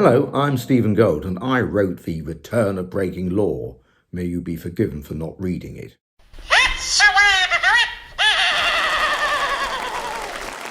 Hello, I'm Stephen Gold, and I wrote The Return of Breaking Law. May you be forgiven for not reading it.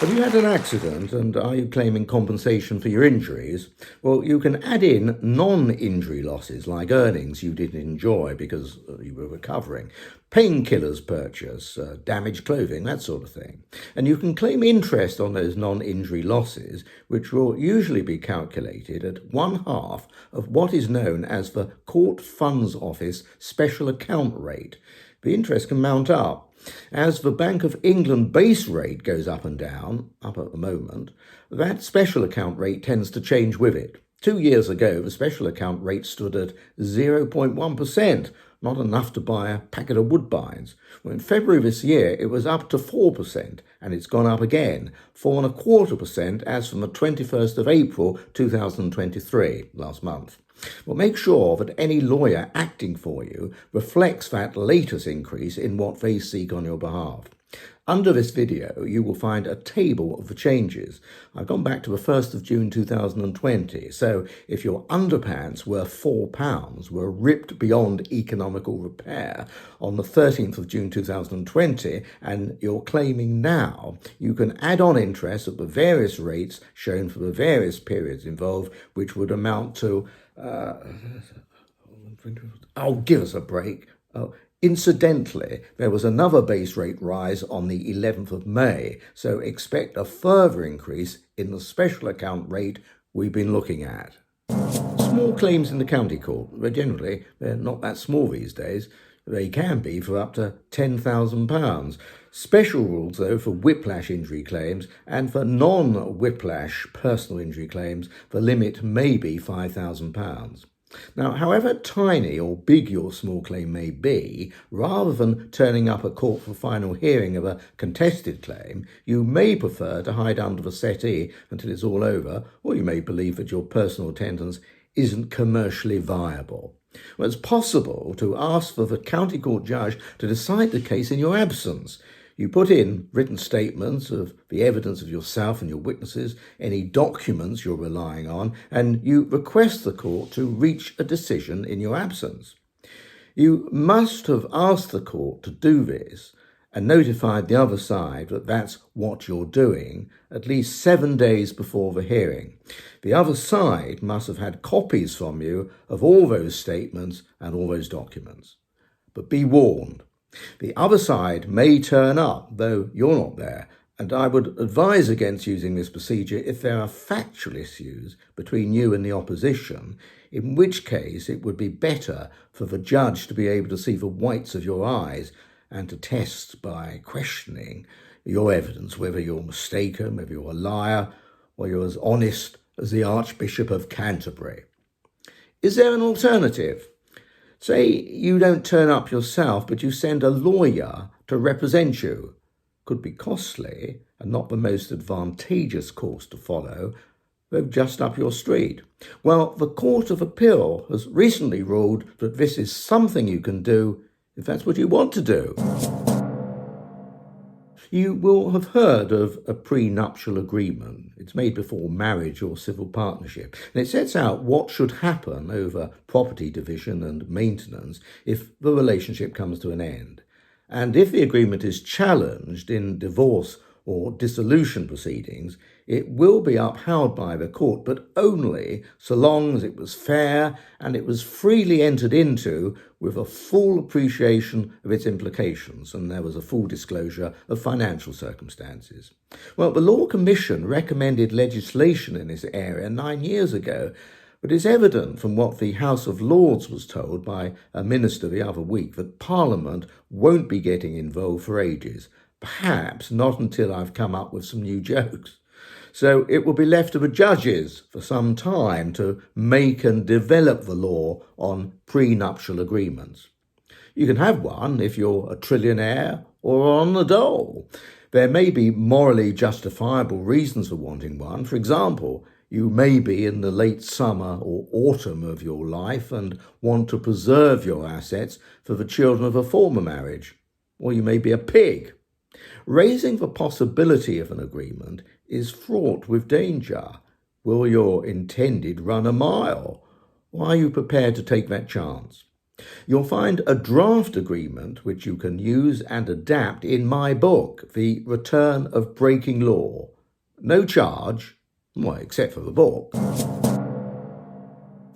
Have you had an accident and are you claiming compensation for your injuries? Well, you can add in non-injury losses like earnings you didn't enjoy because you were recovering, painkillers purchase, damaged clothing, that sort of thing. And you can claim interest on those non-injury losses, which will usually be calculated at 1/2 of what is known as the Court Funds Office special account rate. The interest can mount up. As the Bank of England base rate goes up and down, up at the moment, that special account rate tends to change with it. 2 years ago, the special account rate stood at 0.1%, not enough to buy a packet of Woodbines. Well, in February this year, it was up to 4%, and it's gone up again, 4.25% as from the 21st of April 2023, last month. Well, make sure that any lawyer acting for you reflects that latest increase in what they seek on your behalf. Under this video, you will find a table of the changes. I've gone back to the 1st of June 2020, so if your underpants worth £4 were ripped beyond economical repair on the 13th of June 2020 and you're claiming now, you can add on interest at the various rates shown for the various periods involved, which would amount to give us a break. Incidentally, there was another base rate rise on the 11th of May, so expect a further increase in the special account rate we've been looking at. Small claims in the county court, they're not that small these days. They can be for up to £10,000. Special rules, though, for whiplash injury claims and for non-whiplash personal injury claims, the limit may be £5,000. Now, however tiny or big your small claim may be, rather than turning up at court for final hearing of a contested claim, you may prefer to hide under the settee until it's all over, or you may believe that your personal attendance isn't commercially viable. Well, it's possible to ask for the county court judge to decide the case in your absence. You put in written statements of the evidence of yourself and your witnesses, any documents you're relying on, and you request the court to reach a decision in your absence. You must have asked the court to do this and notified the other side that that's what you're doing at least 7 days before the hearing. The other side must have had copies from you of all those statements and all those documents. But be warned, the other side may turn up, though you're not there, and I would advise against using this procedure if there are factual issues between you and the opposition, in which case it would be better for the judge to be able to see the whites of your eyes and to test by questioning your evidence, whether you're mistaken, whether you're a liar, or you're as honest as the Archbishop of Canterbury. Is there an alternative? Say you don't turn up yourself, but you send a lawyer to represent you. Could be costly and not the most advantageous course to follow, though just up your street. Well, the Court of Appeal has recently ruled that this is something you can do if that's what you want to do. You will have heard of a prenuptial agreement. It's made before marriage or civil partnership, and it sets out what should happen over property division and maintenance if the relationship comes to an end. And if the agreement is challenged in divorce or dissolution proceedings, it will be upheld by the court, but only so long as it was fair and it was freely entered into with a full appreciation of its implications, and there was a full disclosure of financial circumstances. Well, the Law Commission recommended legislation in this area 9 years ago, but it's evident from what the House of Lords was told by a minister the other week that Parliament won't be getting involved for ages. Perhaps not until I've come up with some new jokes. So it will be left to the judges for some time to make and develop the law on prenuptial agreements. You can have one if you're a trillionaire or on the dole. There may be morally justifiable reasons for wanting one. For example, you may be in the late summer or autumn of your life and want to preserve your assets for the children of a former marriage. Or you may be a pig. Raising the possibility of an agreement is fraught with danger. Will your intended run a mile? Or are you prepared to take that chance? You'll find a draft agreement which you can use and adapt in my book, The Return of Breaking Law. No charge, well, except for the book.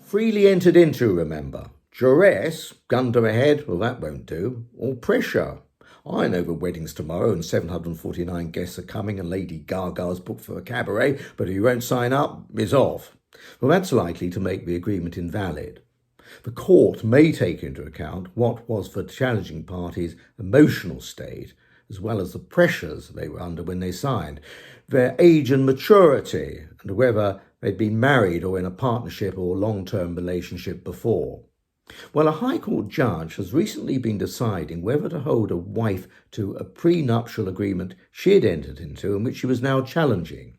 Freely entered into, remember. Duress, gun to a head, well, that won't do. Or pressure. I know the wedding's tomorrow and 749 guests are coming and Lady Gaga's booked for a cabaret, but if you won't sign up, it's off. Well, that's likely to make the agreement invalid. The court may take into account what was the challenging party's emotional state, as well as the pressures they were under when they signed, their age and maturity, and whether they'd been married or in a partnership or long-term relationship before. Well, a High Court judge has recently been deciding whether to hold a wife to a prenuptial agreement she had entered into and which she was now challenging.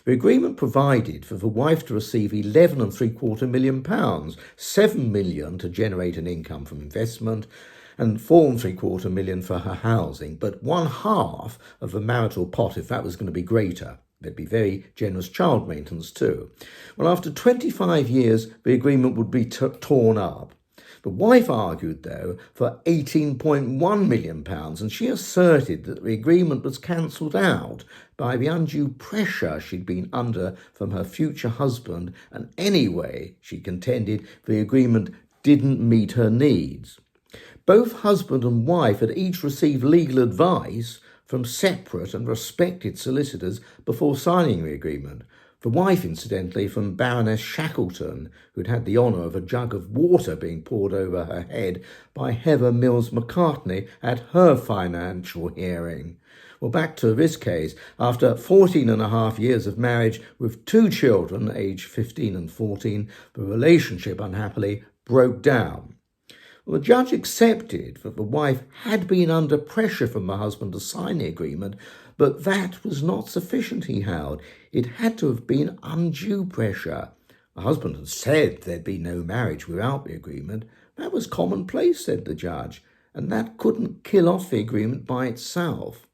The agreement provided for the wife to receive £11.75 million, £7 million to generate an income from investment, and £4.75 million for her housing, but one half of the marital pot if that was going to be greater. There'd be very generous child maintenance too. Well, after 25 years, the agreement would be torn up. The wife argued, though, for £18.1 million, and she asserted that the agreement was cancelled out by the undue pressure she'd been under from her future husband, and anyway, she contended the agreement didn't meet her needs. Both husband and wife had each received legal advice from separate and respected solicitors before signing the agreement. The wife, incidentally, from Baroness Shackleton, who'd had the honour of a jug of water being poured over her head by Heather Mills McCartney at her financial hearing. Well, back to this case. After 14 and a half years of marriage with two children, aged 15 and 14, the relationship unhappily broke down. Well, the judge accepted that the wife had been under pressure from her husband to sign the agreement, but that was not sufficient, he held. It had to have been undue pressure. The husband had said there'd be no marriage without the agreement. That was commonplace, said the judge, and that couldn't kill off the agreement by itself.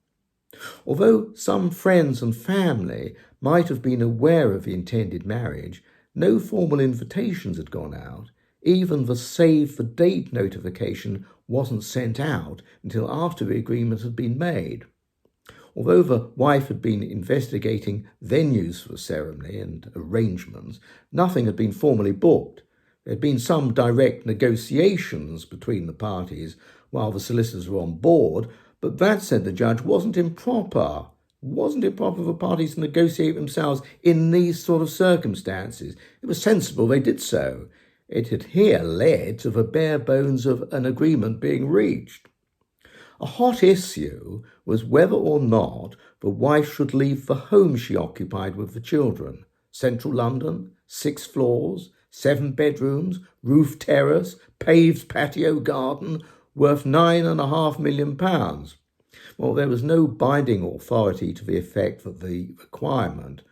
Although some friends and family might have been aware of the intended marriage, no formal invitations had gone out. Even the save the date notification wasn't sent out until after the agreement had been made. Although the wife had been investigating venues for the ceremony and arrangements, nothing had been formally booked. There had been some direct negotiations between the parties while the solicitors were on board, but that, said the judge, wasn't improper. Wasn't improper for parties to negotiate themselves in these sort of circumstances. It was sensible they did so. It had here led to the bare bones of an agreement being reached. A hot issue was whether or not the wife should leave the home she occupied with the children. Central London, 6 floors, 7 bedrooms, roof terrace, paved patio garden, worth £9.5 million. Well, there was no binding authority to the effect that the requirement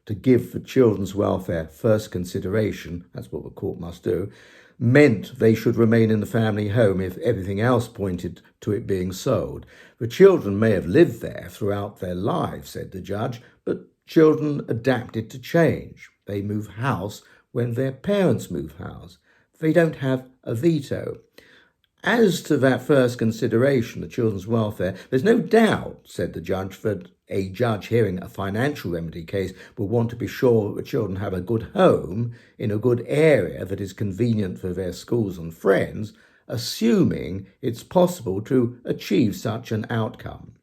to give the children's welfare first consideration, that's what the court must do, meant they should remain in the family home if everything else pointed to it being sold. The children may have lived there throughout their lives, said the judge, but children adapted to change. They move house when their parents move house. They don't have a veto. As to that first consideration, the children's welfare, there's no doubt, said the judge, that a judge hearing a financial remedy case will want to be sure that the children have a good home in a good area that is convenient for their schools and friends, assuming it's possible to achieve such an outcome.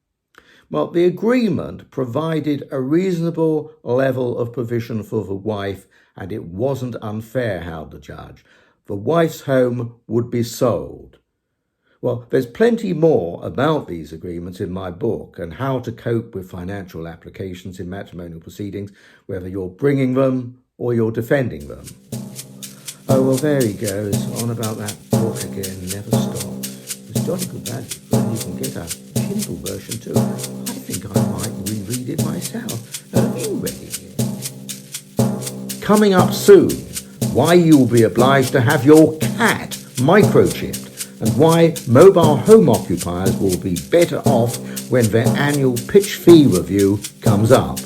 Well, the agreement provided a reasonable level of provision for the wife, and it wasn't unfair, held the judge. The wife's home would be sold. Well, there's plenty more about these agreements in my book and how to cope with financial applications in matrimonial proceedings, whether you're bringing them or you're defending them. Oh, well, there he goes, on about that book again, never stops. It's jolly good value, and you can get a Kindle version too. I think I might reread it myself. Have you read it yet? Coming up soon, why you'll be obliged to have your cat microchipped, and why mobile home occupiers will be better off when their annual pitch fee review comes up.